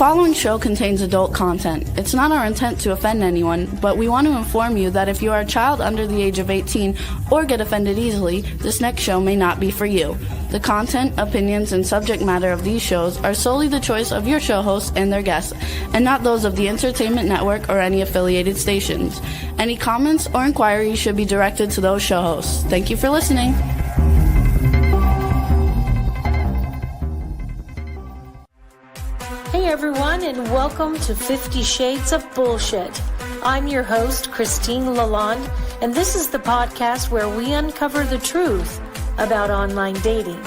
following show contains adult content. It's not our intent to offend anyone, but we want to inform you that if you are a child under the age of 18 or get offended easily, this next show may not be for you. The content, opinions, and subject matter of these shows are solely the choice of your show hosts and their guests, and not those of the Entertainment Network or any affiliated stations. Any comments or inquiries should be directed to those show hosts. Thank you for listening. Hey everyone, and welcome to 50 Shades of Bullshit. I'm your host, Christine Lalonde, and this is the podcast where we uncover the truth about online dating.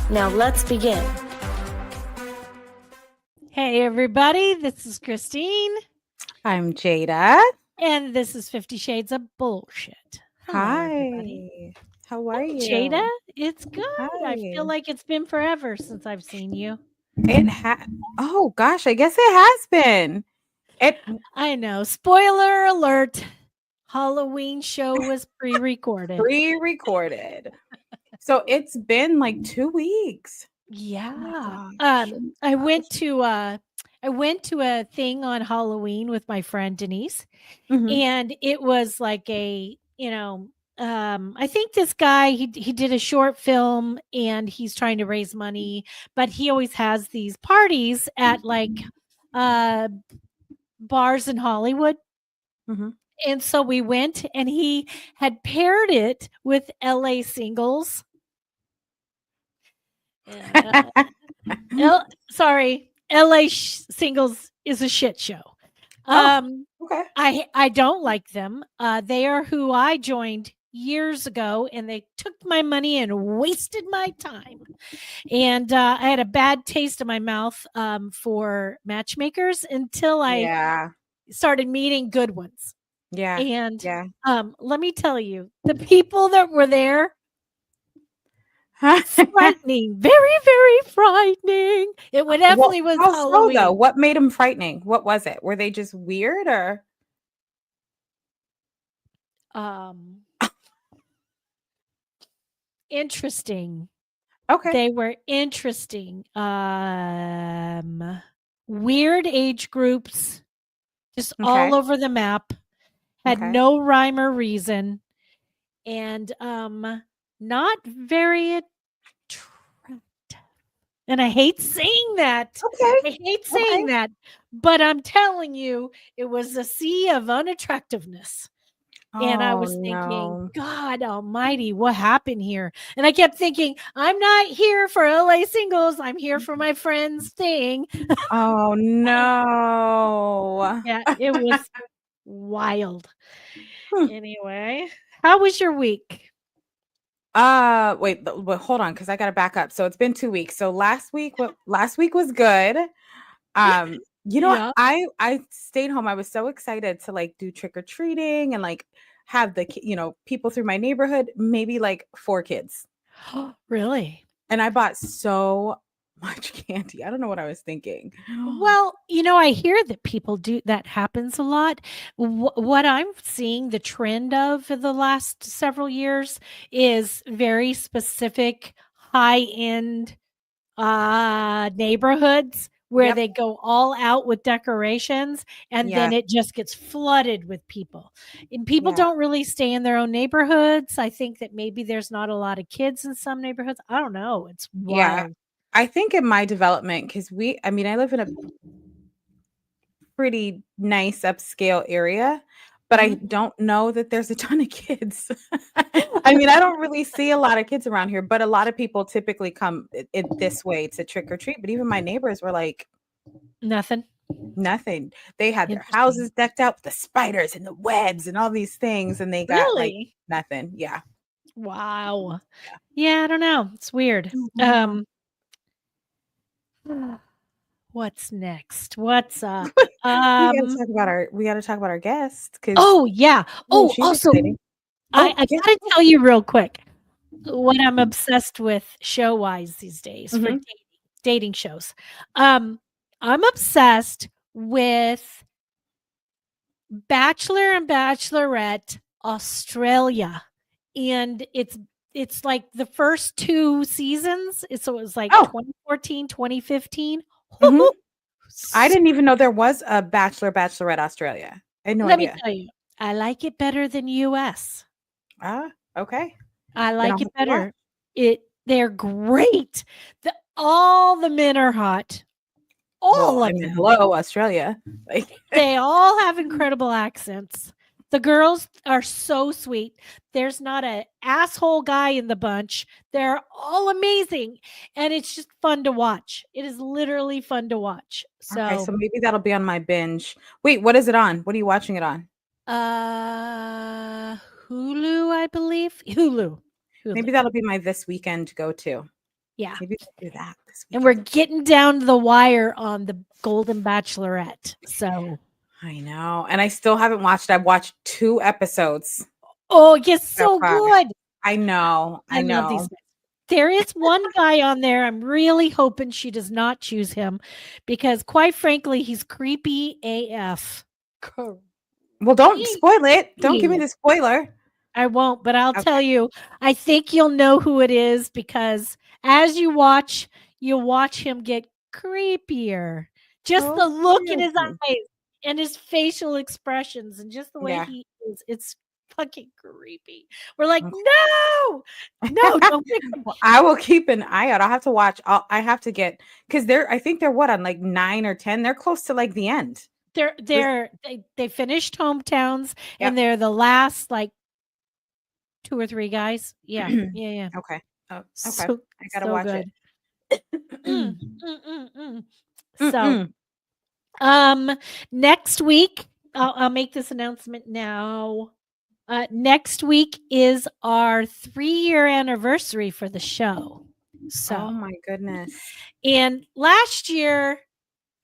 Now let's begin. Hey everybody, this is Christine. I'm Jada. And this is 50 Shades of Bullshit. Hello, Hi. everybody. How are you? Jada, it's good. Hi. I feel like it's been forever since I've seen you. Oh gosh, I guess it has been. I know. Spoiler alert. Halloween show was pre-recorded. So it's been like 2 weeks. Yeah. Oh I went to a thing on Halloween with my friend Denise, and it was like I think this guy he did a short film and he's trying to raise money, but he always has these parties at like bars in Hollywood. And so we went, and he had paired it with LA Singles. LA Singles is a shit show. Okay. I don't like them. They are who I joined years ago, and they took my money and wasted my time. And I had a bad taste in my mouth for matchmakers until I started meeting good ones. Yeah. And let me tell you, the people that were there, frightening, very, very frightening. It would definitely was Halloween. So though, what made them frightening? What was it? Were they just weird or? Interesting. Okay. They were interesting. Weird age groups, just all over the map. Had no rhyme or reason, and not very attractive. And I hate saying that. I hate saying that, but I'm telling you, it was a sea of unattractiveness. And I was thinking, God almighty, what happened here? And I kept thinking, I'm not here for LA Singles. I'm here for my friend's thing. Oh, no. Yeah, it was wild. Anyway, how was your week? Wait, hold on, because I gotta back up. So it's been 2 weeks. So last week was good. I stayed home. I was so excited to like do trick-or-treating and like have the people through my neighborhood, maybe like 4 kids. Really? And I bought so much candy. I don't know what I was thinking. Well, I hear that people do that happens a lot. What I'm seeing the trend of for the last several years is very specific high-end neighborhoods where they go all out with decorations, and then it just gets flooded with people. And people don't really stay in their own neighborhoods. I think that maybe there's not a lot of kids in some neighborhoods. I don't know. It's wild. Yeah. I think in my development, because I live in a pretty nice upscale area, but I don't know that there's a ton of kids. I don't really see a lot of kids around here, but a lot of people typically come this way to trick or treat. But even my neighbors were like, nothing. They had their houses decked out with the spiders and the webs and all these things, and they got like nothing. Yeah. Wow. Yeah, I don't know. It's weird. What's next? What's up? we gotta talk about our guest. Also, I gotta tell you real quick what I'm obsessed with show-wise these days for dating shows. I'm obsessed with Bachelor and Bachelorette Australia, and it's like the first 2 seasons. So it was like 2014, 2015. I didn't even know there was a Bachelor, Bachelorette Australia. I had no idea. Let me tell you, I like it better than US. Okay. I like it better. They're great. All the men are hot. All of them. Hello, Australia. They all have incredible accents. The girls are so sweet. There's not an asshole guy in the bunch. They're all amazing. And it's just fun to watch. It is literally fun to watch. Okay, so maybe that'll be on my binge. Wait, what is it on? What are you watching it on? Hulu, I believe. Hulu. Maybe that'll be my this weekend go-to. Yeah. Maybe I'll do that this weekend. And we're getting down to the wire on the Golden Bachelorette. So I know. And I still haven't watched it. I've watched 2 episodes. Oh, it gets so good. I know. I know. Love these. There is one guy on there. I'm really hoping she does not choose him because, quite frankly, he's creepy AF. Well, don't spoil it. Don't give me the spoiler. I won't, but I'll tell you, I think you'll know who it is because as you watch him get creepier. Just the look in his eyes and his facial expressions and just the way he is. It's fucking creepy. We're like, no, don't pick him. Well, I will keep an eye out. I'll have to watch. I have to get because I think they're what on like 9 or 10. They're close to like the end. They finished Hometowns and they're the last like 2 or 3 guys. Yeah. Okay. Okay. So, I gotta watch it. So, next week, I'll make this announcement now. Next week is our 3-year anniversary for the show. So, oh my goodness. And last year,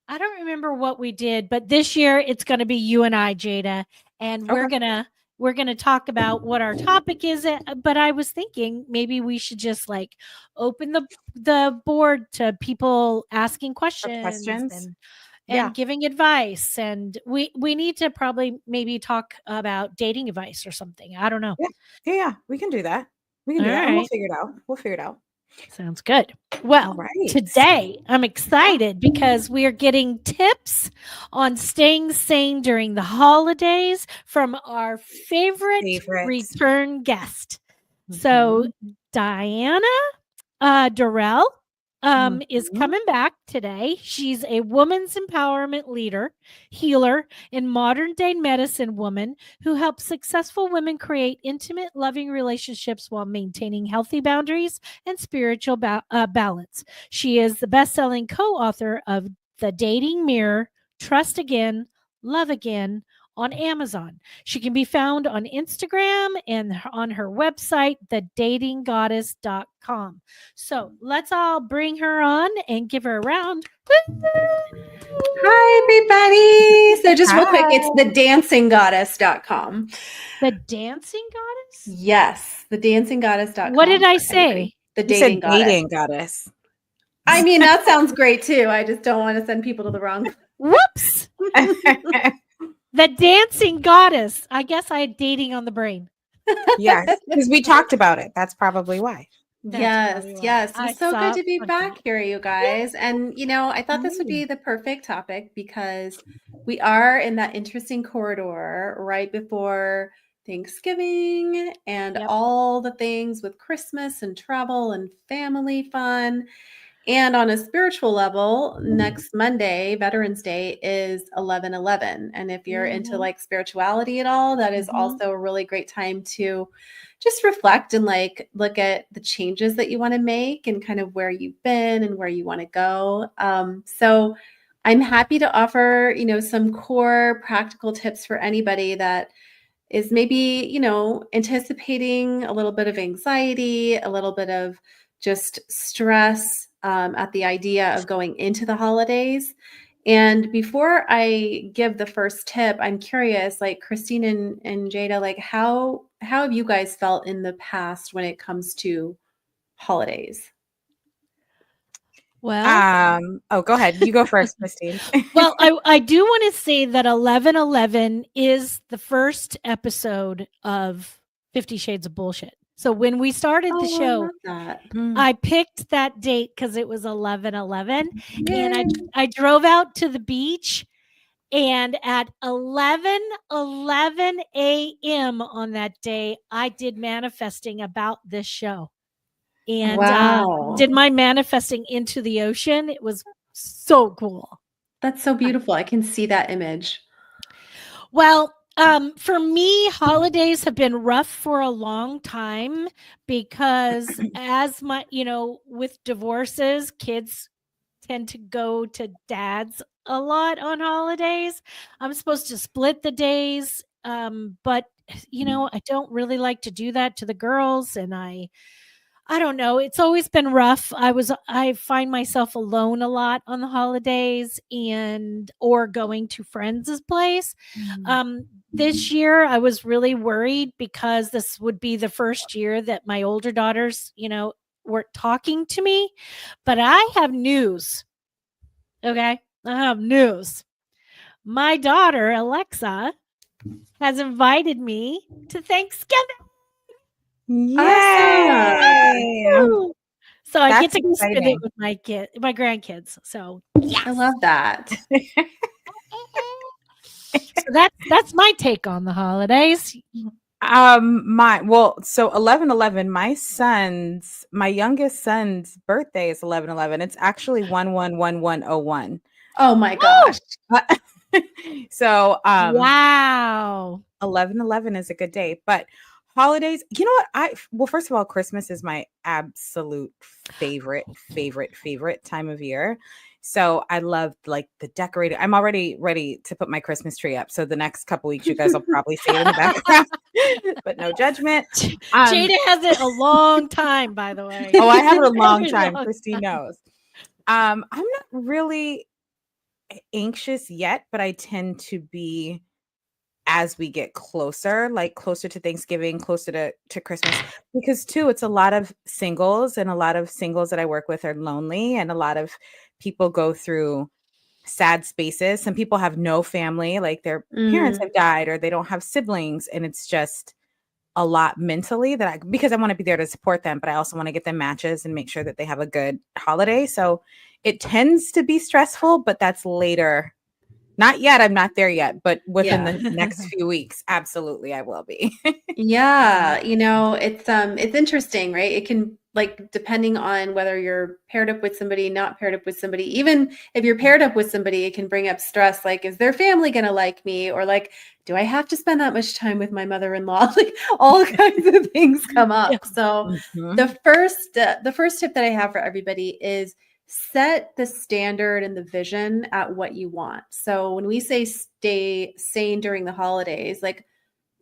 I don't remember what we did, but this year it's going to be you and I, Jada, and we're going to talk about what our topic is. But I was thinking maybe we should just like open the board to people asking questions and giving advice. And we need to probably maybe talk about dating advice or something. I don't know. Yeah. We can do that. We can do that. And we'll figure it out. Sounds good. Well, today I'm excited because we are getting tips on staying sane during the holidays from our favorite return guest. So Diana Dorell is coming back today. She's a woman's empowerment leader, healer, and modern day medicine woman who helps successful women create intimate, loving relationships while maintaining healthy boundaries and spiritual balance. She is the best-selling co-author of The Dating Mirror, Trust Again, Love Again, on Amazon. She can be found on Instagram and on her website, thedatinggoddess.com. So let's all bring her on and give her a round. Hi, everybody. So just real quick, it's thedancinggoddess.com. The Dancing Goddess? Yes, thedancinggoddess.com. What did I say? The dating goddess. Dating goddess. I mean, that sounds great too. I just don't want to send people to the wrong. Whoops. The Dancing Goddess. I guess I had dating on the brain. Yes, because we talked about it. That's probably why. Yes. It's so good to be back here, you guys. And, I thought this would be the perfect topic because we are in that interesting corridor right before Thanksgiving and all the things with Christmas and travel and family fun. And on a spiritual level, next Monday, Veterans Day, is 11/11. And if you're into like spirituality at all, that is also a really great time to just reflect and like look at the changes that you want to make and kind of where you've been and where you want to go. So I'm happy to offer, some core practical tips for anybody that is maybe, anticipating a little bit of anxiety, a little bit of just stress at the idea of going into the holidays. And before I give the first tip, I'm curious, like Christine and Jada, like how have you guys felt in the past when it comes to holidays? Well, go ahead. You go first, Christine. Well, I do want to say that 11/11 is the first episode of 50 Shades of Bullshit. So when we started the show, I picked that date because it was 11/11, and I drove out to the beach, and at 11:11 a.m. on that day, I did manifesting about this show, and did my manifesting into the ocean. It was so cool. That's so beautiful. I can see that image. Well, for me, holidays have been rough for a long time because as with divorces, kids tend to go to dad's a lot on holidays. I'm supposed to split the days, but I don't really like to do that to the girls, and I don't know. It's always been rough. I find myself alone a lot on the holidays or going to friends' place. This year I was really worried because this would be the first year that my older daughters, weren't talking to me. But I have news. Okay? I have news. My daughter, Alexa, has invited me to Thanksgiving. Yay! Awesome. So I get That's to go spend it exciting. with my grandkids. So I love that. So that's my take on the holidays. So 11/11, my youngest son's birthday is 11/11. It's actually 11/11/01. Oh my gosh. So wow. 11/11 is a good day, but holidays, you know what? First of all, Christmas is my absolute favorite time of year. So I love like the decorating. I'm already ready to put my Christmas tree up. So the next couple weeks, you guys will probably see it in the background, but no judgment. Jada has it a long time, by the way. Oh, I have it a long time. Christine knows. I'm not really anxious yet, but I tend to be as we get closer to Thanksgiving, closer to Christmas, because too, it's a lot of singles, and a lot of singles that I work with are lonely, and a lot of people go through sad spaces. Some people have no family, like their parents have died, or they don't have siblings, and it's just a lot mentally because I want to be there to support them, but I also want to get them matches and make sure that they have a good holiday. So it tends to be stressful, but that's later. Not yet. I'm not there yet, but within the next few weeks, absolutely, I will be. Yeah, it's interesting, right? It can, like, depending on whether you're paired up with somebody, not paired up with somebody. Even if you're paired up with somebody, it can bring up stress. Like, is their family going to like me? Or like, do I have to spend that much time with my mother-in-law? Like, all kinds of things come up. So the first tip that I have for everybody is set the standard and the vision at what you want. So when we say stay sane during the holidays, like,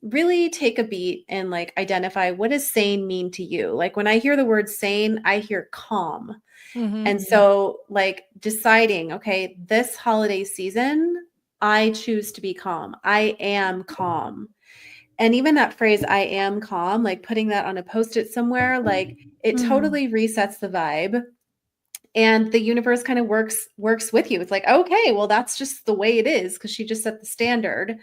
really take a beat and like identify, what does sane mean to you? Like, when I hear the word sane, I hear calm. And so like deciding, okay, this holiday season, I choose to be calm. I am calm. And even that phrase, I am calm, like putting that on a Post-it somewhere, like it totally resets the vibe. And the universe kind of works with you. It's like, okay, well, that's just the way it is because she just set the standard.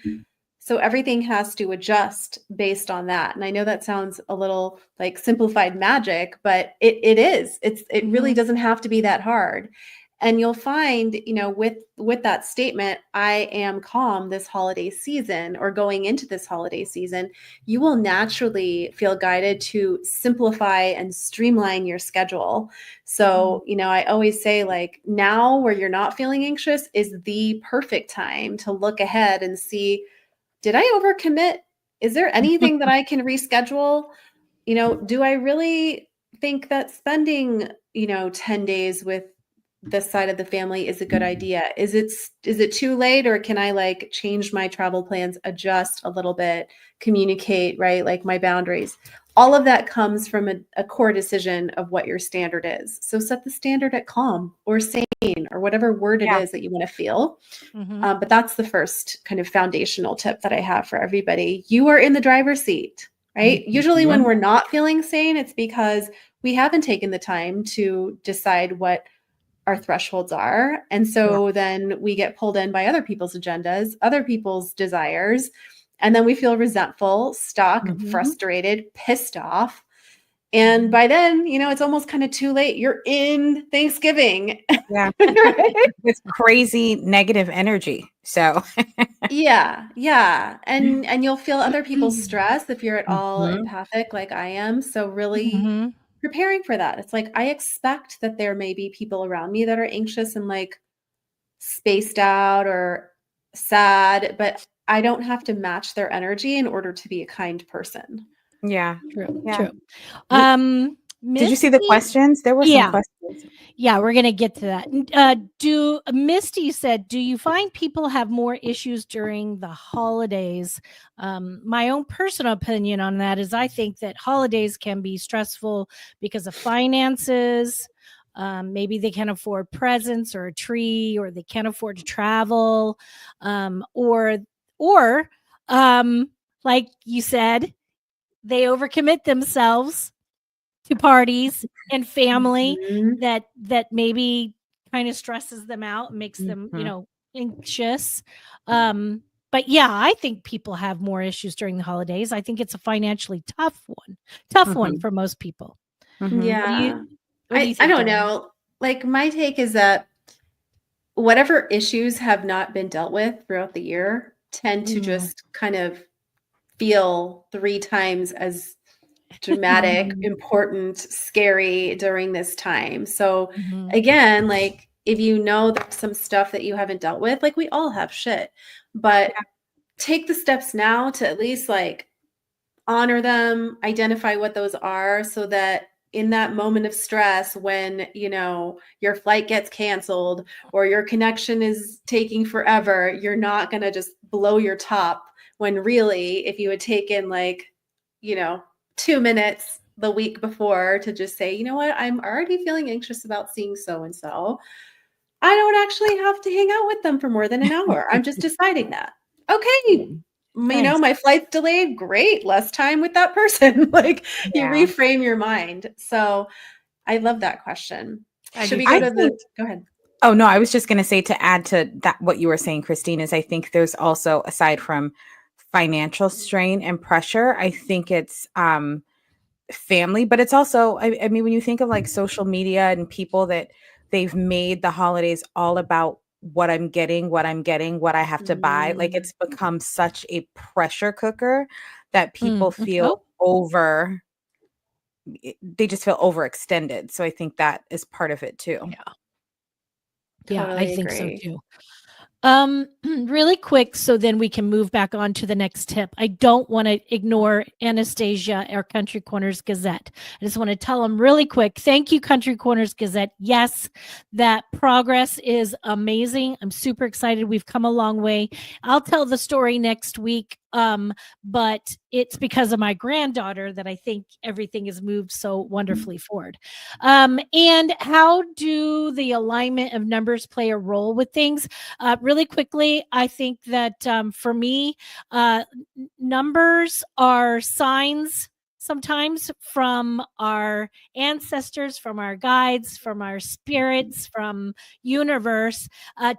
So everything has to adjust based on that. And I know that sounds a little like simplified magic, but it is. It really doesn't have to be that hard. And you'll find, with that statement, I am calm this holiday season, or going into this holiday season, you will naturally feel guided to simplify and streamline your schedule. So, I always say, like, now where you're not feeling anxious is the perfect time to look ahead and see, did I overcommit? Is there anything that I can reschedule? Do I really think that spending, 10 days with this side of the family is a good idea? Is it too late, or can I like change my travel plans, adjust a little bit, communicate, right? Like my boundaries. All of that comes from a core decision of what your standard is. So set the standard at calm or sane or whatever word it is that you want to feel. But that's the first kind of foundational tip that I have for everybody. You are in the driver's seat, right? Usually when we're not feeling sane, it's because we haven't taken the time to decide what our thresholds are. And so then we get pulled in by other people's agendas, other people's desires. And then we feel resentful, stuck, frustrated, pissed off. And by then, it's almost kind of too late. You're in Thanksgiving. Yeah. It's crazy negative energy. So yeah. And you'll feel other people's stress if you're at all empathic like I am. So really preparing for that. It's like, I expect that there may be people around me that are anxious and like spaced out or sad, but I don't have to match their energy in order to be a kind person. yeah. True. Did you see the questions? There were some questions. Yeah, we're going to get to that. Misty said, do you find people have more issues during the holidays? My own personal opinion on that is I think that holidays can be stressful because of finances. Maybe they can't afford presents or a tree, or they can't afford to travel. Or like you said, they overcommit themselves to parties and family that maybe kind of stresses them out and makes them, anxious. But yeah, I think people have more issues during the holidays. I think it's a financially tough one for most people. Yeah. What do you think, I don't Diana? know. Like, my take is that whatever issues have not been dealt with throughout the year tend to just kind of feel 3 times as dramatic, important, scary during this time. So again, like, if there's some stuff that you haven't dealt with, like, we all have shit, but take the steps now to at least like honor them, identify what those are, so that in that moment of stress, when your flight gets canceled or your connection is taking forever, you're not going to just blow your top, when really, if you had taken 2 minutes the week before to just say, you know what, I'm already feeling anxious about seeing so and so, I don't actually have to hang out with them for more than an hour. I'm just deciding that. Okay, Nice. my flight's delayed. Great. Less time with that person. Like, you reframe your mind. So I love that question. Should we go go ahead. Oh, no, I was just going to say, to add to that, what you were saying, Christine, is I think there's also, aside from financial strain and pressure, I think it's family, but it's also, I mean, when you think of like social media and people that they've made the holidays all about what I'm getting, what I have to buy, like, it's become such a pressure cooker that people feel they just feel overextended. So I think that is part of it too. Yeah, Totally I think agree. so too. Really quick, so then we can move back on to the next tip. I don't want to ignore Anastasia, our Country Corners Gazette. I just want to tell them really quick. Thank you, Country Corners Gazette. Yes, that progress is amazing. I'm super excited. We've come a long way. I'll tell the story next week. But it's because of my granddaughter that I think everything has moved so wonderfully forward. And how do the alignment of numbers play a role with things? Really quickly, I think that for me, numbers are signs sometimes from our ancestors, from our guides, from our spirits, from universe,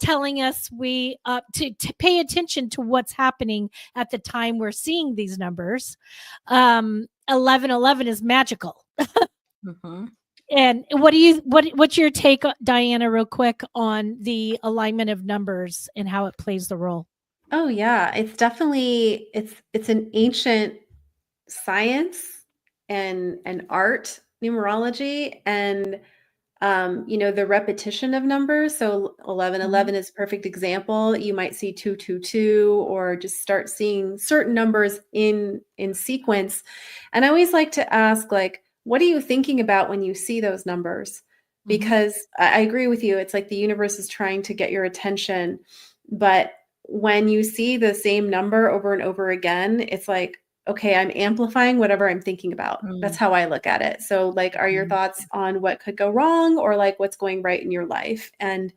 telling us to pay attention to what's happening at the time we're seeing these numbers. 1111 is magical. And what's your take, Diana, real quick, on the alignment of numbers and how it plays the role? Oh yeah, it's definitely, it's an ancient science and art, numerology, and the repetition of numbers. So 1111 is a perfect example. You might see 222, or just start seeing certain numbers in sequence. And I always like to ask, like, what are you thinking about when you see those numbers? Because I agree with you. It's like the universe is trying to get your attention. But when you see the same number over and over again, it's like, okay, I'm amplifying whatever I'm thinking about. That's how I look at it. So, like, are your thoughts on what could go wrong, or like what's going right in your life? And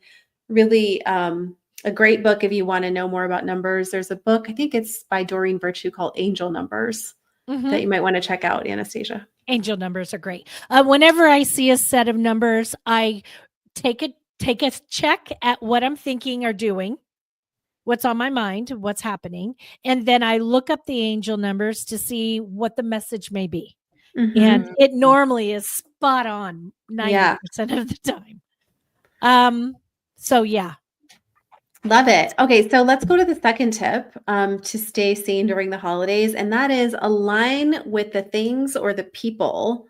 really, a great book, if you want to know more about numbers, there's a book, I think it's by Doreen Virtue, called Angel Numbers, that you might want to check out, Anastasia. Angel numbers are great. Whenever I see a set of numbers, I take a check at what I'm thinking or doing, what's on my mind, what's happening. And then I look up the angel numbers to see what the message may be. And it normally is spot on 90% of the time. So yeah. Love it. Okay, so let's go to the second tip to stay sane during the holidays, and that is align with the things or the people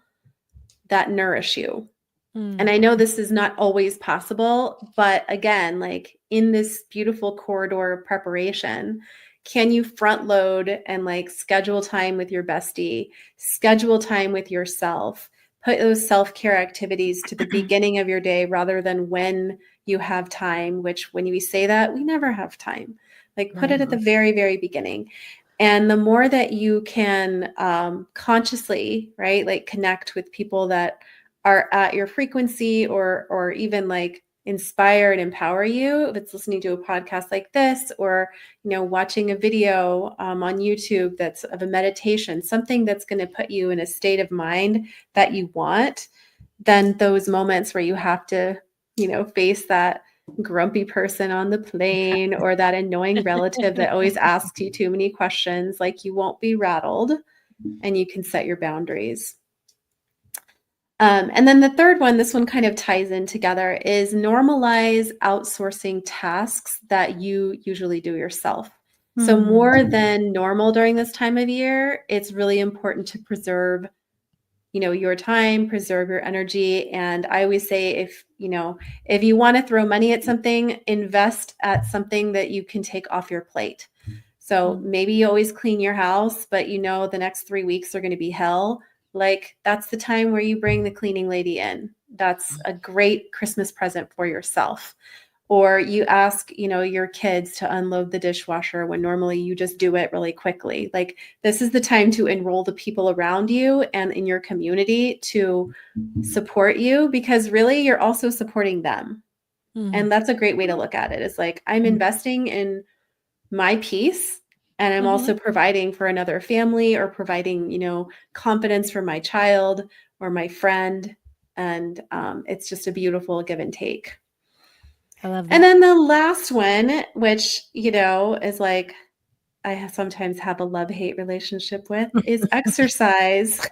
that nourish you. And I know this is not always possible, but again, like in this beautiful corridor preparation, can you front load and like schedule time with your bestie, schedule time with yourself, put those self-care activities to the beginning of your day rather than when you have time, which when we say that, we never have time. Like put it at the very, very beginning. And the more that you can consciously, right, like connect with people that are at your frequency or even like inspire and empower you, if it's listening to a podcast like this or, you know, watching a video on YouTube that's of a meditation, something that's going to put you in a state of mind that you want, then those moments where you have to, you know, face that grumpy person on the plane or that annoying relative that always asks you too many questions, like you won't be rattled and you can set your boundaries. And then the third one, this one kind of ties in together, is normalize outsourcing tasks that you usually do yourself. So more than normal during this time of year, it's really important to preserve, you know, your time, preserve your energy. And I always say, if you want to throw money at something, invest at something that you can take off your plate. So maybe you always clean your house, but you know, the next 3 weeks are going to be hell. Like that's the time where you bring the cleaning lady in. That's a great Christmas present for yourself. Or you ask, you know, your kids to unload the dishwasher when normally you just do it really quickly. Like this is the time to enroll the people around you and in your community to support you, because really you're also supporting them. And that's a great way to look at it. It's like, I'm investing in my peace, and I'm also providing for another family or providing, you know, confidence for my child or my friend. And it's just a beautiful give and take. I love that. And then the last one, which, you know, is like, I sometimes have a love-hate relationship with, is exercise.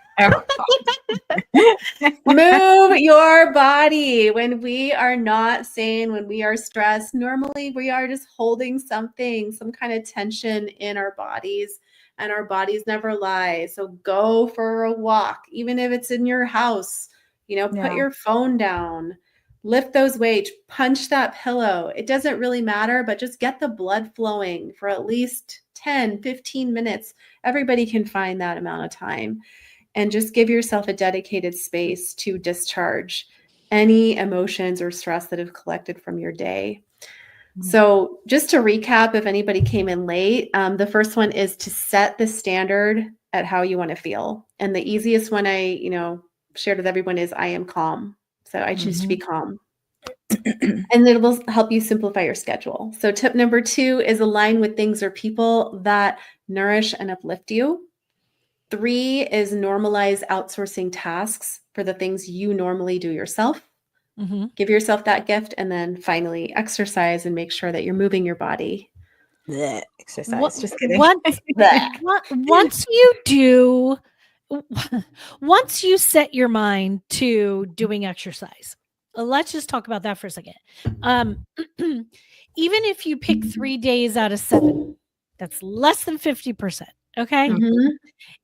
Move your body. When we are not sane, when we are stressed, normally we are just holding something, some kind of tension in our bodies, and our bodies never lie. So go for a walk, even if it's in your house, you know, put your phone down, lift those weights, punch that pillow. It doesn't really matter, but just get the blood flowing for at least 10, 15 minutes. Everybody can find that amount of time. And just give yourself a dedicated space to discharge any emotions or stress that have collected from your day. So just to recap, if anybody came in late, the first one is to set the standard at how you want to feel. And the easiest one I, you know, shared with everyone is I am calm. So I choose to be calm. And it will help you simplify your schedule. So tip number 2 is align with things or people that nourish and uplift you. 3 is normalize outsourcing tasks for the things you normally do yourself. Give yourself that gift. And then finally, exercise and make sure that you're moving your body. Exercise. Just kidding. Once you set your mind to doing exercise, let's just talk about that for a second. Even if you pick 3 days out of 7, that's less than 50%. Okay.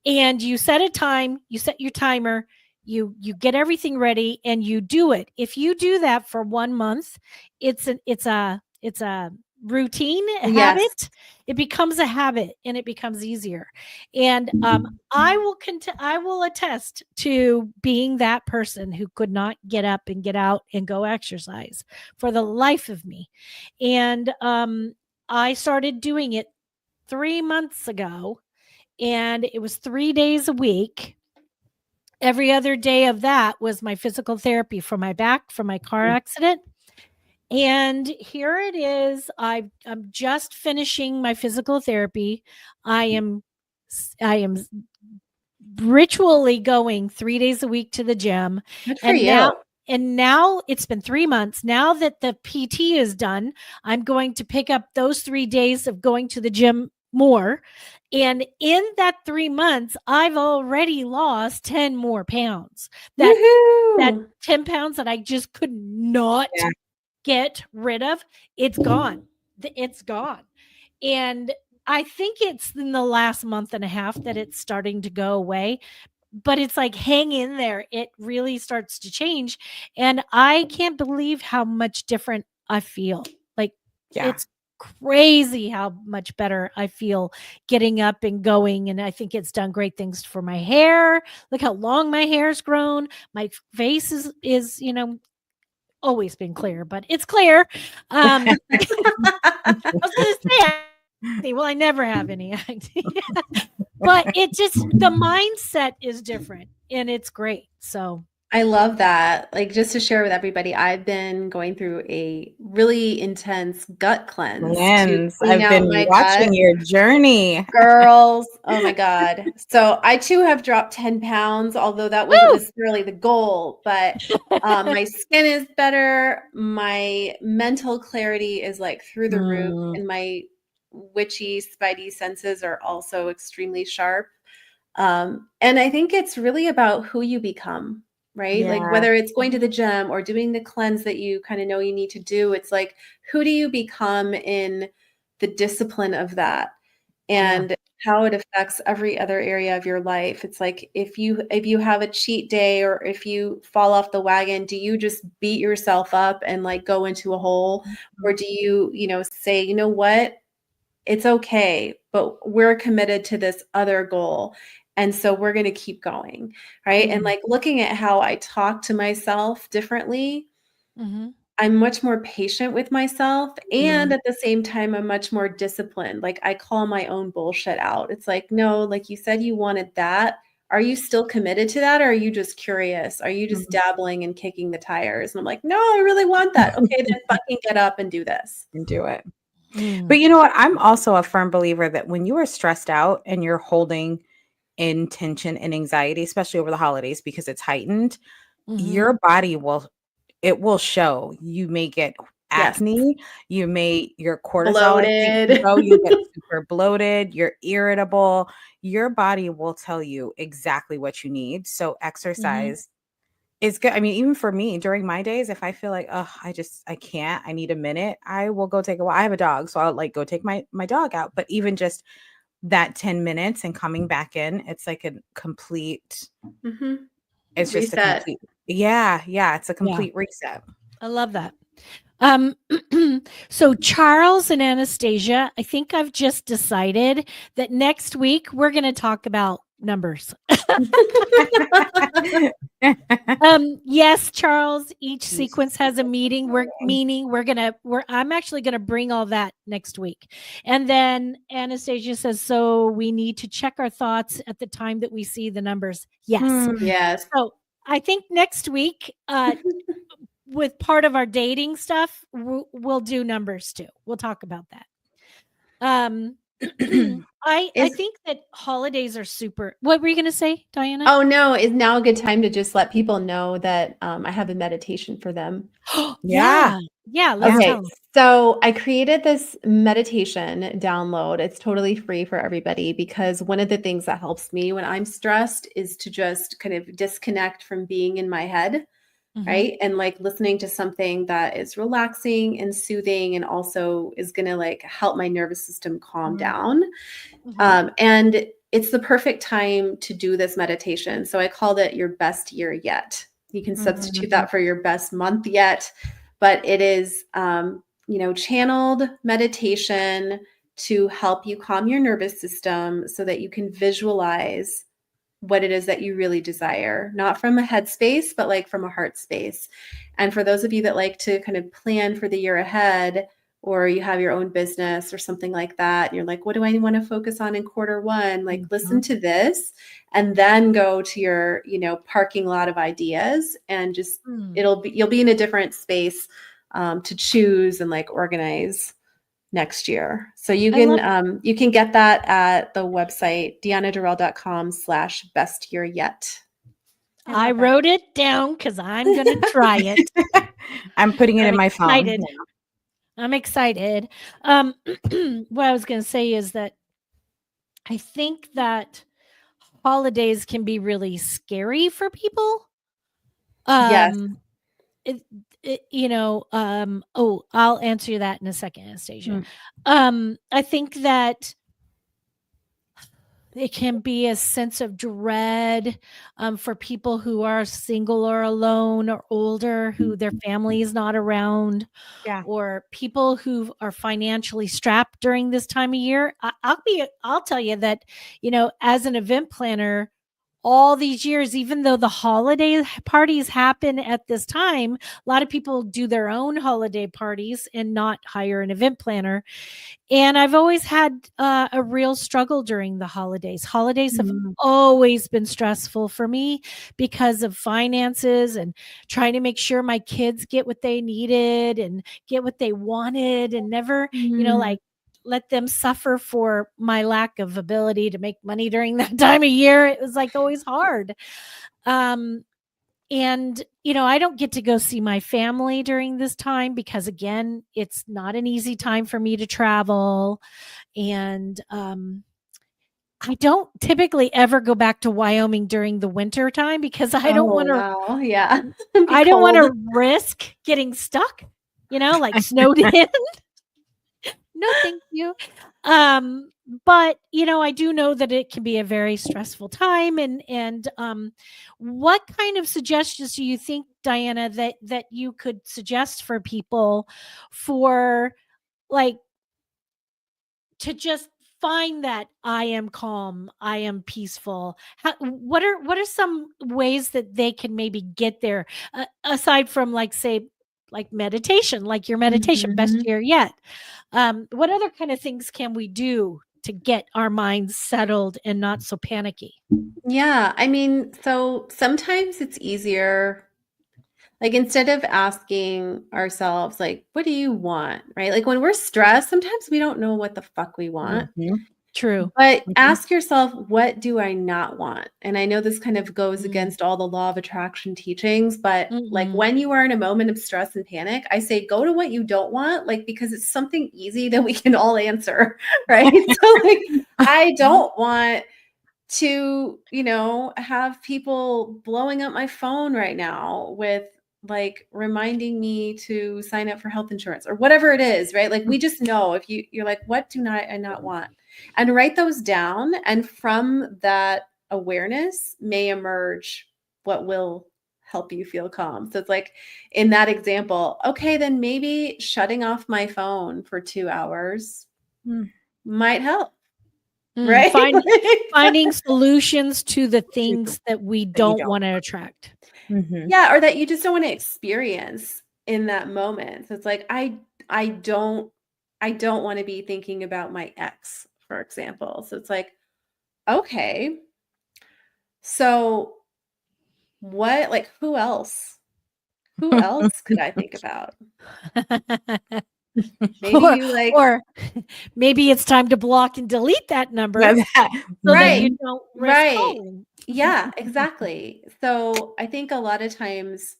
And you set a time, you set your timer, you get everything ready and you do it. If you do that for 1 month, it's a routine, a habit. It becomes a habit and it becomes easier. And I will attest to being that person who could not get up and get out and go exercise for the life of me. And I started doing it 3 months ago, and it was 3 days a week. Every other day of that was my physical therapy for my back from my car accident. And here it is. I'm just finishing my physical therapy. I am ritually going 3 days a week to the gym. Good for you. Now it's been 3 months. Now that the PT is done, I'm going to pick up those 3 days of going to the gym more. And in that 3 months, I've already lost 10 more pounds. That 10 pounds that I just could not get rid of, it's gone. It's gone. And I think it's in the last month and a half that it's starting to go away. But it's like, hang in there. It really starts to change. And I can't believe how much different I feel. Like, it's crazy how much better I feel getting up and going. And I think it's done great things for my hair. Look how long my hair's grown. My face is, always been clear, but it's clear. I was going to say, well, I never have any acne. But it just, the mindset is different and it's great. So I love that. Like, just to share with everybody, I've been going through a really intense gut cleanse. I've been watching your journey. Girls, oh my God. So I too have dropped 10 pounds, although that wasn't necessarily the goal, but my skin is better. My mental clarity is like through the roof, and my witchy spidey senses are also extremely sharp. And I think it's really about who you become, right? Yeah. Like, whether it's going to the gym or doing the cleanse that you kind of know you need to do, it's like, who do you become in the discipline of that, and how it affects every other area of your life. It's like, if you have a cheat day, or if you fall off the wagon, do you just beat yourself up and like go into a hole? Or do you, say, you know what? It's okay, but we're committed to this other goal. And so we're going to keep going. Right. And like, looking at how I talk to myself differently, I'm much more patient with myself. And at the same time, I'm much more disciplined. Like, I call my own bullshit out. It's like, no, like, you said you wanted that. Are you still committed to that? Or are you just curious? Are you just dabbling and kicking the tires? And I'm like, no, I really want that. Okay, then fucking get up and do this. And do it. But you know what? I'm also a firm believer that when you are stressed out and you're holding in tension and anxiety, especially over the holidays, because it's heightened, your body will show. You may get acne, your cortisol bloated, you get super bloated, you're irritable. Your body will tell you exactly what you need. So exercise is good. I mean, even for me, during my days, if I feel like, I can't, I need a minute, I will go take a walk. I have a dog, so I'll like go take my dog out. But even just that 10 minutes and coming back in, it's like a complete, it's just a complete, it's a complete reset. I love that. So Charles and Anastasia, I think I've just decided that next week we're going to talk about numbers. Yes, Charles, each sequence has a meaning. I'm actually going to bring all that next week. And then Anastasia says, so we need to check our thoughts at the time that we see the numbers. Yes. Yes. So I think next week, with part of our dating stuff, we'll do numbers too. We'll talk about that. I think that holidays are super. What were you going to say, Diana? Oh no, is now a good time to just let people know that I have a meditation for them. Yeah. Let's tell them. So I created this meditation download. It's totally free for everybody, because one of the things that helps me when I'm stressed is to just kind of disconnect from being in my head. Right. And like listening to something that is relaxing and soothing, and also is going to like help my nervous system calm down. And it's the perfect time to do this meditation. So I called it your best year yet. You can substitute that for your best month yet, but it is, channeled meditation to help you calm your nervous system so that you can visualize what it is that you really desire, not from a head space, but like from a heart space. And for those of you that like to kind of plan for the year ahead, or you have your own business or something like that, and you're like, what do I want to focus on in quarter one? Like, listen to this, and then go to your, parking lot of ideas, and just, you'll be in a different space to choose and like organize next year. So you can get that at the website, dianadorell.com/best year yet. I wrote it down because I'm going to try it. I'm putting it in my phone. I'm excited. What I was going to say is that I think that holidays can be really scary for people. Yes. I'll answer you that in a second, Anastasia. I think that it can be a sense of dread for people who are single or alone or older, who their family is not around, or people who are financially strapped during this time of year. I'll tell you that, as an event planner, all these years, even though the holiday parties happen at this time, a lot of people do their own holiday parties and not hire an event planner. And I've always had a real struggle during the holidays. Holidays have always been stressful for me because of finances and trying to make sure my kids get what they needed and get what they wanted, and never, let them suffer for my lack of ability to make money during that time of year. It was like always hard. And, I don't get to go see my family during this time because, again, it's not an easy time for me to travel. And I don't typically ever go back to Wyoming during the winter time because I don't want to. Wow. Yeah. I don't want to risk getting stuck, like snowed in. No, thank you. But I do know that it can be a very stressful time. And what kind of suggestions do you think, Diana, that you could suggest for people for, like, to just find that I am calm, I am peaceful? What are some ways that they can maybe get there, aside from, like, say, like meditation, like your meditation, best year yet? What other kind of things can we do to get our minds settled and not so panicky? Yeah. I mean, so sometimes it's easier, like, instead of asking ourselves, like, what do you want? Right? Like, when we're stressed, sometimes we don't know what the fuck we want. True. But ask yourself, what do I not want? And I know this kind of goes against all the law of attraction teachings, but like, when you are in a moment of stress and panic, I say go to what you don't want, like, because it's something easy that we can all answer, right? So, like, I don't want to, have people blowing up my phone right now with, like, reminding me to sign up for health insurance or whatever it is, right? Like, we just know if you're like, what do I not want? And write those down. And from that awareness may emerge what will help you feel calm. So it's like, in that example, okay, then maybe shutting off my phone for 2 hours might help. Right? Finding solutions to the things that we don't want to attract. Yeah, or that you just don't want to experience in that moment. So it's like, I don't want to be thinking about my ex, for example. So it's like, okay, so what, like, who else could I think about? Maybe or maybe it's time to block and delete that number so that you don't risk calling. Yeah, exactly. So I think a lot of times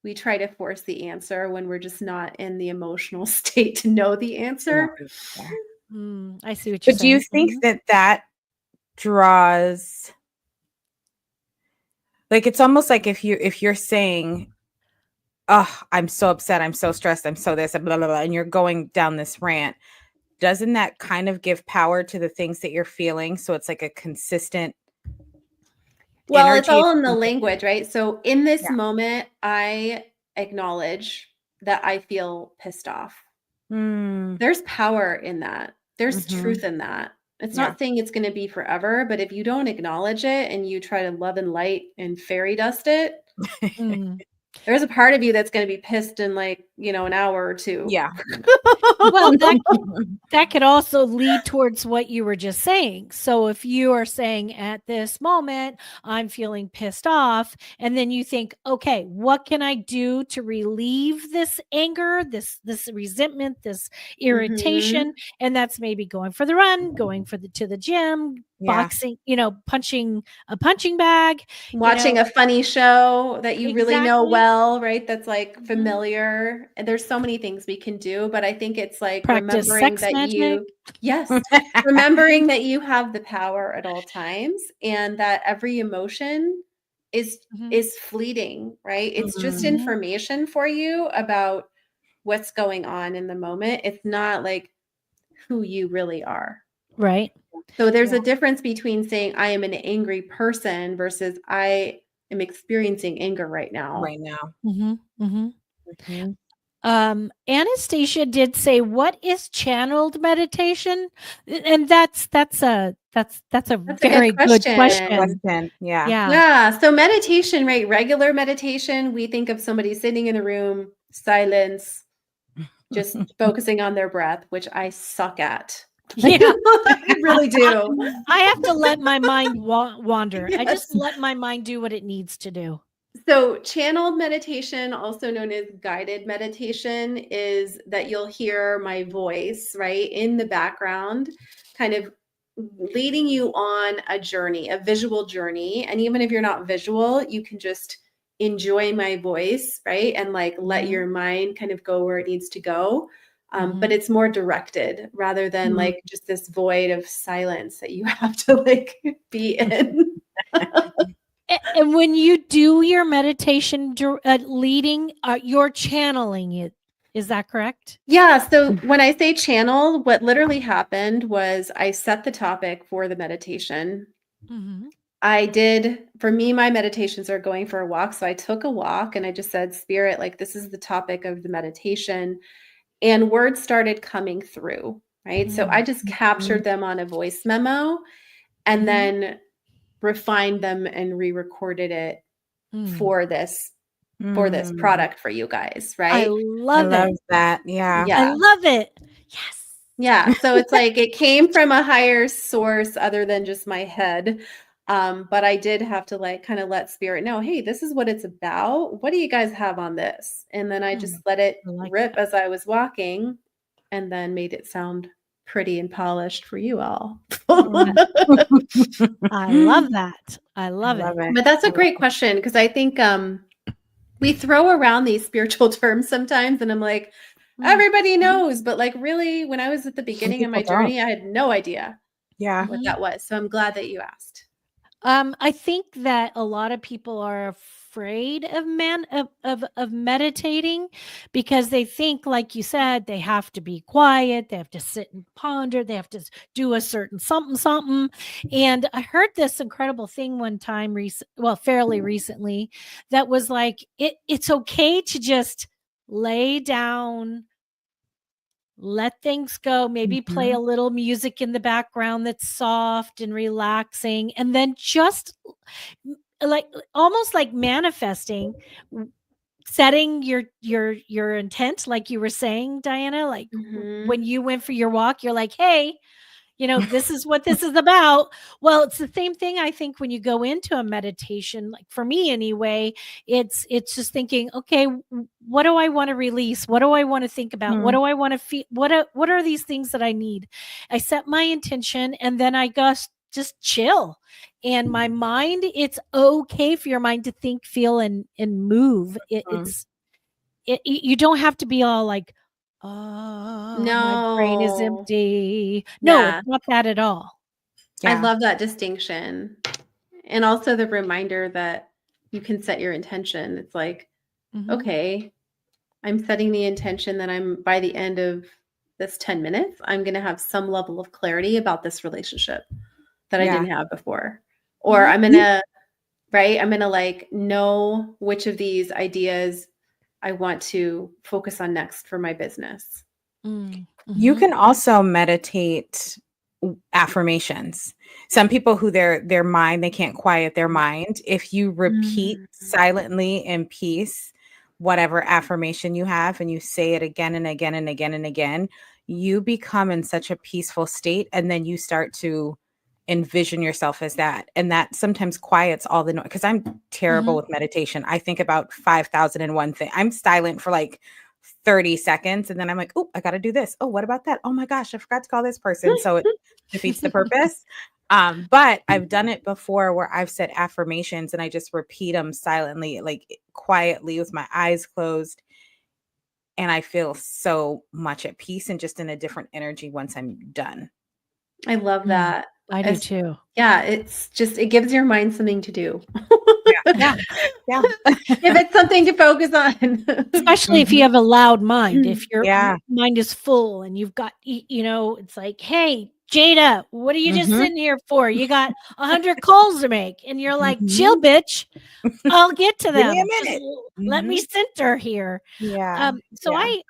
we try to force the answer when we're just not in the emotional state to know the answer. I see what you're saying. But do you think that draws, like, it's almost like if you're saying, oh, I'm so upset, I'm so stressed, I'm so this, blah, blah, blah, and you're going down this rant, doesn't that kind of give power to the things that you're feeling? So it's like a consistent energy. It's all in the language, right? So in this moment, I acknowledge that I feel pissed off. There's power in that. There's truth in that. It's not saying it's going to be forever, but if you don't acknowledge it and you try to love and light and fairy dust it, there's a part of you that's going to be pissed in, like, an hour or two. Yeah. Well, that could also lead towards what you were just saying. So if you are saying at this moment, I'm feeling pissed off, and then you think, okay, what can I do to relieve this anger, this resentment, this irritation? And that's maybe going for the run, going to the gym, boxing, punching a punching bag, watching a funny show that you really know well, right? That's like Mm-hmm. familiar. And there's so many things we can do, but I think it's like practice remembering sex that magic. remembering that you have the power at all times and that every emotion is fleeting, right? It's just information for you about what's going on in the moment. It's not like who you really are. Right. So there's a difference between saying I am an angry person versus I am experiencing anger right now. Right now. Anastasia did say, "What is channeled meditation?" And that's a very good question. Yeah. So meditation, right? Regular meditation, we think of somebody sitting in a room, silence, just focusing on their breath, which I suck at. Yeah, I really do. I have to let my mind wander. I just let my mind do what it needs to do. So channeled meditation, also known as guided meditation, is that you'll hear my voice, right, in the background, kind of leading you on a journey, a visual journey. And even if you're not visual, you can just enjoy my voice, right? And like let your mind kind of go where it needs to go. But it's more directed rather than like just this void of silence that you have to like be in. And when you do your meditation leading, you're channeling it. Is that correct? Yeah. So when I say channel, what literally happened was I set the topic for the meditation. I did, for me, my meditations are going for a walk. So I took a walk and I just said, Spirit, like this is the topic of the meditation. And words started coming through, right? So I just captured them on a voice memo and then refined them and re-recorded it for this product for you guys, right? I love that. Yeah. I love it. Yes. Yeah. So it's like it came from a higher source other than just my head. But I did have to like kind of let spirit know, hey, this is what it's about. What do you guys have on this? And then I just let it rip as I was walking and then made it sound pretty and polished for you all. I love that. I love it. But that's a great question because I think we throw around these spiritual terms sometimes and I'm like, everybody knows. But like really, when I was at the beginning of my journey, I had no idea what that was. So I'm glad that you asked. I think that a lot of people are afraid of meditating because they think, like you said, they have to be quiet, they have to sit and ponder, they have to do a certain something. And I heard this incredible thing one time, fairly recently, that was like it's okay to just lay down, let things go, maybe play a little music in the background that's soft and relaxing, and then just like almost like manifesting, setting your intent, like you were saying, Diana, like when you went for your walk, you're like, hey, this is what this is about. Well, it's the same thing. I think when you go into a meditation, like for me anyway, it's just thinking, okay, what do I want to release? What do I want to think about? What do I want to feel? What are these things that I need? I set my intention and then I just chill. And my mind, it's okay for your mind to think, feel, and move. You don't have to be all like, oh, no, my brain is empty. No, it's not that at all. I love that distinction. And also the reminder that you can set your intention. It's like, okay, I'm setting the intention that I'm by the end of this 10 minutes, I'm going to have some level of clarity about this relationship that I didn't have before. Or I'm going to, I'm going to like know which of these ideas I want to focus on next for my business. You can also meditate affirmations. Some people who their mind, they can't quiet their mind. If you repeat silently in peace, whatever affirmation you have, and you say it again and again and again and again, you become in such a peaceful state. And then you start to envision yourself as that. And that sometimes quiets all the noise. Because I'm terrible with meditation. I think about 5,001 things. I'm silent for like 30 seconds. And then I'm like, oh, I got to do this. Oh, what about that? Oh my gosh, I forgot to call this person. So it defeats the purpose. But I've done it before where I've said affirmations and I just repeat them silently, like quietly with my eyes closed. And I feel so much at peace and just in a different energy once I'm done. I love that. I do too. Yeah, it's just, it gives your mind something to do. Yeah. If it's something to focus on. Especially if you have a loud mind. If your mind is full and you've got, it's like, hey, Jada, what are you just sitting here for? You got 100 calls to make. And you're like, chill, bitch. I'll get to them. Give me a minute. Let me center here. Yeah. So I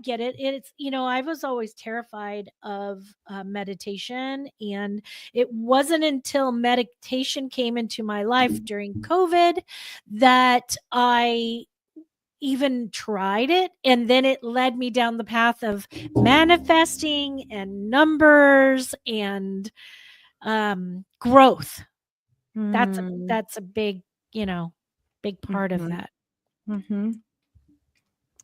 get it. It's, I was always terrified of meditation, and it wasn't until meditation came into my life during COVID that I even tried it, and then it led me down the path of manifesting and numbers and growth. That's a big big part of that.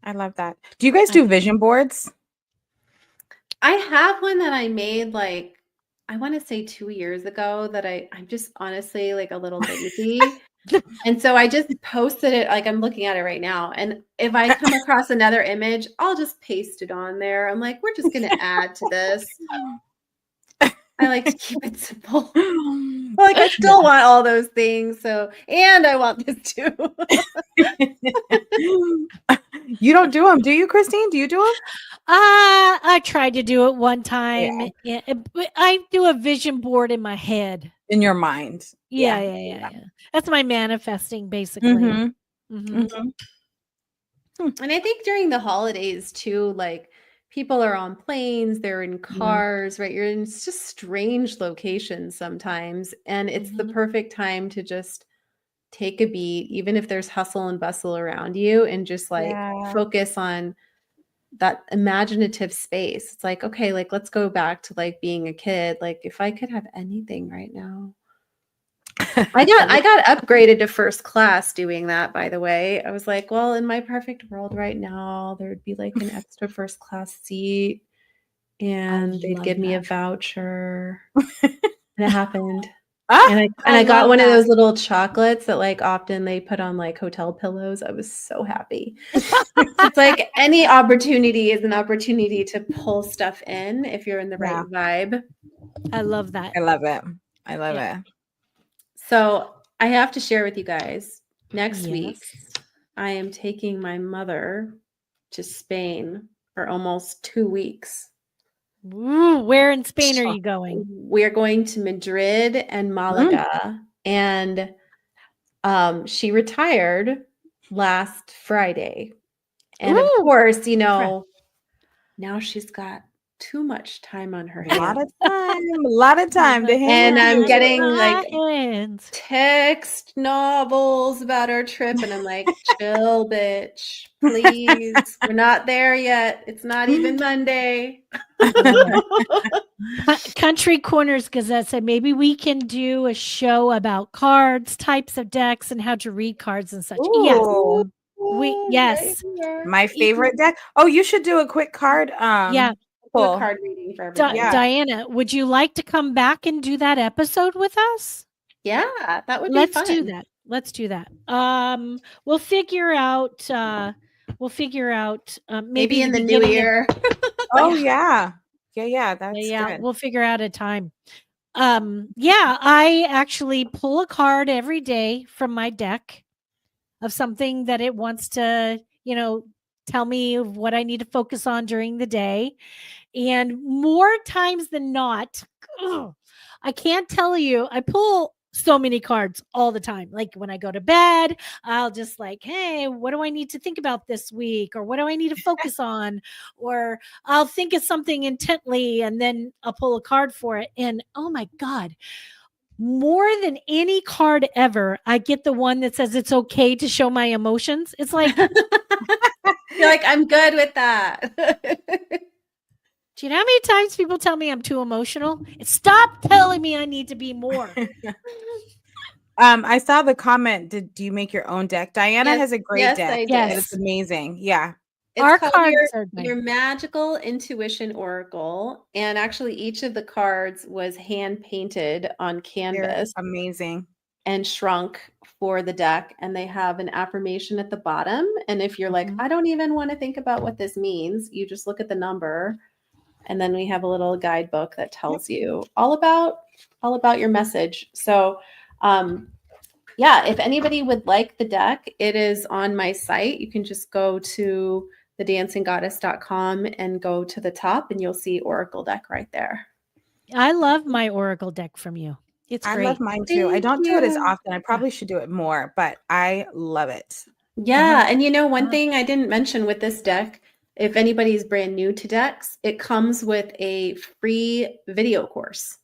I love that. Do you guys do vision boards? I have one that I made like, I want to say 2 years ago that I'm just honestly like a little lazy. And so I just posted it, like I'm looking at it right now. And if I come across another image, I'll just paste it on there. I'm like, we're just going to add to this. I like to keep it simple. Like I still want all those things. So, and I want this too. You don't do them, do you, Christine? Do you do them? I tried to do it one time. Yeah. I do a vision board in my head. In your mind. Yeah. That's my manifesting, basically. And I think during the holidays too, like people are on planes, they're in cars, right? You're in just strange locations sometimes. And it's the perfect time to just take a beat, even if there's hustle and bustle around you, and just like focus on that imaginative space. It's like, okay, like let's go back to like being a kid. Like if I could have anything right now. I got upgraded to first class doing that, by the way. I was like, well, in my perfect world right now, there would be like an extra first class seat and they'd give me a voucher. And it happened. And I got one of those little chocolates that like often they put on like hotel pillows. I was so happy. It's like any opportunity is an opportunity to pull stuff in if you're in the right vibe. I love that. I love it. I love it. So I have to share with you guys, next week, I am taking my mother to Spain for almost 2 weeks. Ooh, where in Spain are you going? We're going to Madrid and Malaga. And she retired last Friday. And of course, now she's got too much time on her hands. A lot of time to handle. And I'm getting like text novels about our trip. And I'm like, chill, bitch, please. We're not there yet. It's not even Monday. Country Corners Gazette said maybe we can do a show about cards, types of decks, and how to read cards and such. Ooh. Yes. My favorite deck. Oh, you should do a quick card. Card reading for everybody. Diana, would you like to come back and do that episode with us? Yeah, that would be Let's fun. Let's do that. We'll figure out maybe in the new year. Oh yeah. That's good. We'll figure out a time. I actually pull a card every day from my deck of something that it wants to, tell me what I need to focus on during the day. And more times than not, I can't tell you, I pull so many cards all the time. Like when I go to bed, I'll just like, hey, what do I need to think about this week? Or what do I need to focus on? Or I'll think of something intently and then I'll pull a card for it. And oh my God, more than any card ever, I get the one that says it's okay to show my emotions. It's like, you're like, I'm good with that. Do you know how many times people tell me I'm too emotional? Stop telling me I need to be more. I saw the comment. Do you make your own deck? Diana has a great deck. Yes. It's amazing. Yeah. Our called cards are your Magical Intuition Oracle. And actually each of the cards was hand painted on canvas. They're amazing. And shrunk for the deck. And they have an affirmation at the bottom. And if you're like, I don't even want to think about what this means, you just look at the number. And then we have a little guidebook that tells you all about your message. So yeah, if anybody would like the deck, it is on my site. You can just go to thedancinggoddess.com and go to the top and you'll see Oracle deck right there. I love my Oracle deck from you. It's great. I love mine too. I don't do it as often. I probably should do it more, but I love it. Yeah. And one thing I didn't mention with this deck, if anybody's brand new to decks, it comes with a free video course.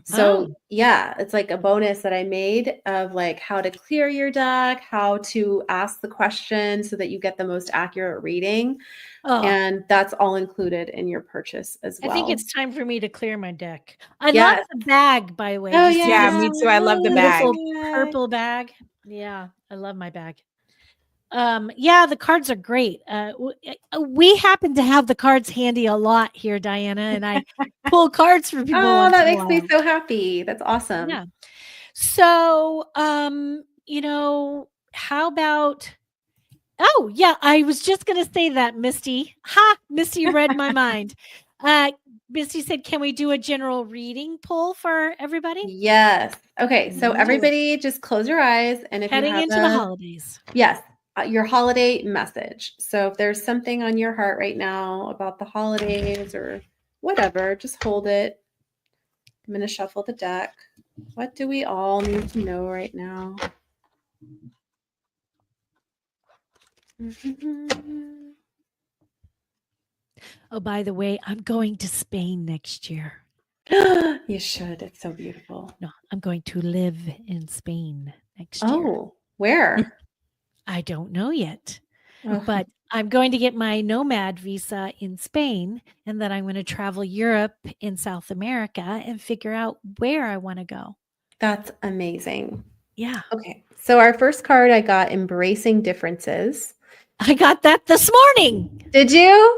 So yeah, it's like a bonus that I made of like how to clear your deck, how to ask the question so that you get the most accurate reading. And that's all included in your purchase as well. I think it's time for me to clear my deck. I love the bag, by the way. Oh, yeah, me too. I love the bag. Purple bag. Yeah, I love my bag. Yeah, the cards are great. We happen to have the cards handy a lot here, Diana, and I pull cards for people. Oh, that makes me so happy. That's awesome. Yeah. So, how about, oh yeah, I was just going to say that, Misty. Misty read my mind. Misty said, can we do a general reading pull for everybody? Yes. Okay. So everybody just close your eyes. And if heading you have into the holidays. Yes. Your holiday message. So if there's something on your heart right now about the holidays or whatever, just hold it. I'm going to shuffle the deck. What do we all need to know right now? Oh, by the way, I'm going to Spain next year. You should. It's so beautiful. No, I'm going to live in Spain next year. Oh, where? I don't know yet, but I'm going to get my nomad visa in Spain, and then I'm going to travel Europe and South America and figure out where I want to go. That's amazing. Yeah. Okay. So our first card I got, Embracing Differences. I got that this morning. Did you?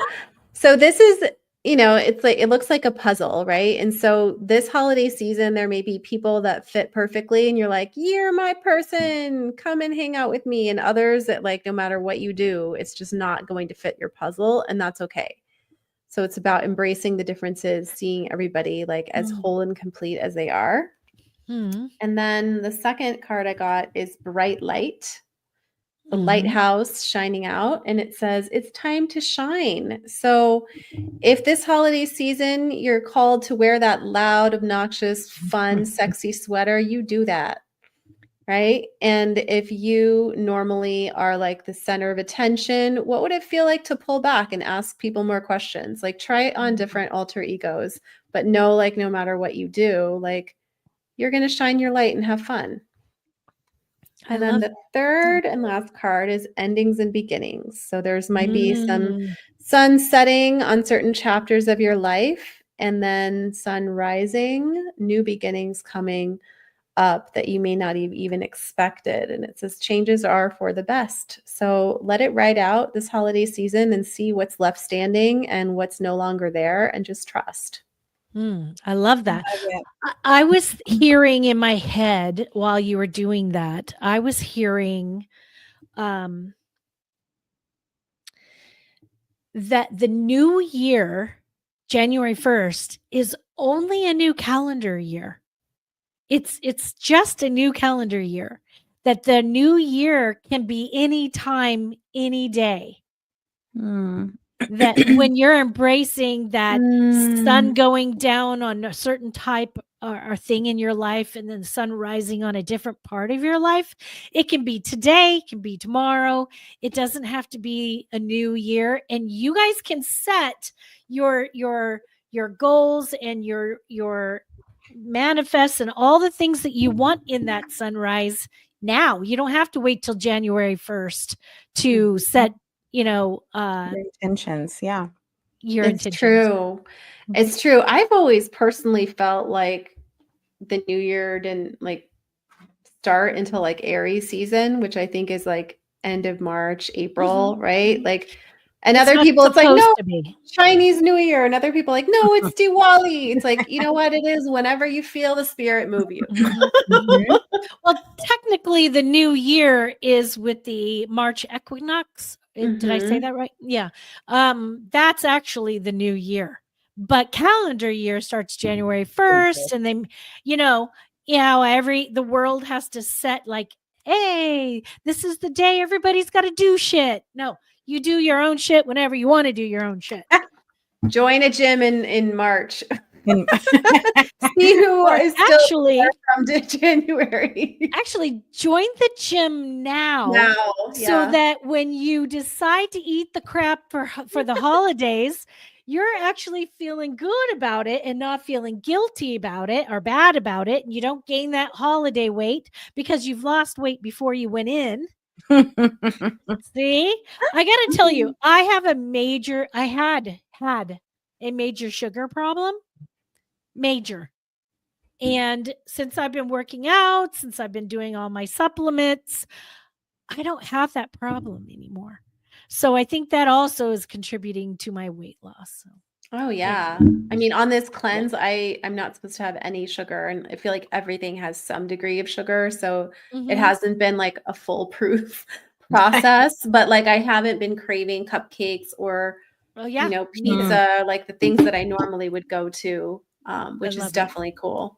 So this is, it's like, it looks like a puzzle, right? And so this holiday season, there may be people that fit perfectly and you're like, you're my person, come and hang out with me. And others that like, no matter what you do, it's just not going to fit your puzzle, and that's okay. So it's about embracing the differences, seeing everybody like as whole and complete as they are. And then the second card I got is Bright Light. The lighthouse shining out, and it says it's time to shine. So if this holiday season you're called to wear that loud, obnoxious, fun, sexy sweater, you do that, right? And if you normally are like the center of attention, what would it feel like to pull back and ask people more questions? Like try it on different alter egos, but know like no matter what you do, like you're going to shine your light and have fun. And then the third and last card is Endings and Beginnings. So there's might be some sun setting on certain chapters of your life, and then sun rising, new beginnings coming up that you may not have even expected. And it says changes are for the best. So let it ride out this holiday season and see what's left standing and what's no longer there, and just trust. I love that. I was hearing in my head while you were doing that, I was hearing that the new year, January 1st, is only a new calendar year. It's just a new calendar year. That the new year can be any time, any day. That when you're embracing that sun going down on a certain type or thing in your life, and then the sun rising on a different part of your life, it can be today, it can be tomorrow. It doesn't have to be a new year. And you guys can set your goals and your manifests and all the things that you want in that sunrise now. You don't have to wait till January 1st to set your intentions. Yeah. It's true. It's true. I've always personally felt like the new year didn't like start until like Aries season, which I think is like end of March, April, right? Like And other people, it's like, no, to be. Chinese New Year. And other people like, no, it's Diwali. It's like, you know what it is? Whenever you feel the spirit move you. Well, technically, the new year is with the March equinox. Did I say that right? Yeah. That's actually the new year. But calendar year starts January 1st. And then, the world has to set like, hey, this is the day everybody's got to do shit. No, you do your own shit whenever you want to do your own shit. Join a gym in March. See who is actually from January. Actually, join the gym now so that when you decide to eat the crap for the holidays, you're actually feeling good about it and not feeling guilty about it or bad about it. And you don't gain that holiday weight because you've lost weight before you went in. See, I got to tell you, I had a major sugar problem. Major. And since I've been working out, since I've been doing all my supplements, I don't have that problem anymore. So I think that also is contributing to my weight loss. So. Oh yeah. I mean, on this cleanse, I'm not supposed to have any sugar, and I feel like everything has some degree of sugar. So it hasn't been like a foolproof process, but like I haven't been craving cupcakes or pizza, like the things that I normally would go to, which is definitely cool.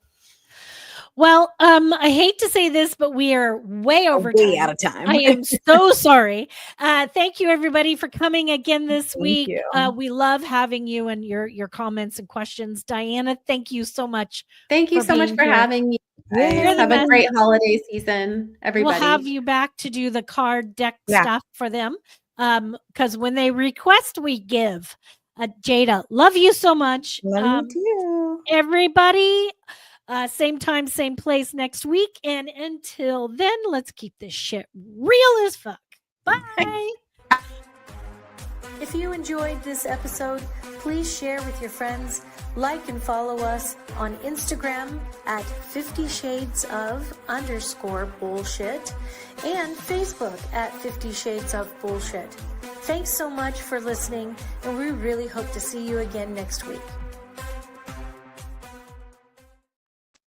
Well, I hate to say this, but we are way out of time. I am so sorry. Thank you, everybody, for coming again this week. We love having you and your comments and questions. Diana, thank you so much. Thank you so much for having me. Have a great holiday season, everybody. We'll have you back to do the card deck stuff for them. Because when they request, we give. Jada, love you so much. Love you too. Everybody. Same time, same place next week. And until then, let's keep this shit real as fuck. Bye. If you enjoyed this episode, please share with your friends, like and follow us on Instagram at 50 Shades of _bullshit and Facebook at 50 Shades of Bullshit. Thanks so much for listening, and we really hope to see you again next week.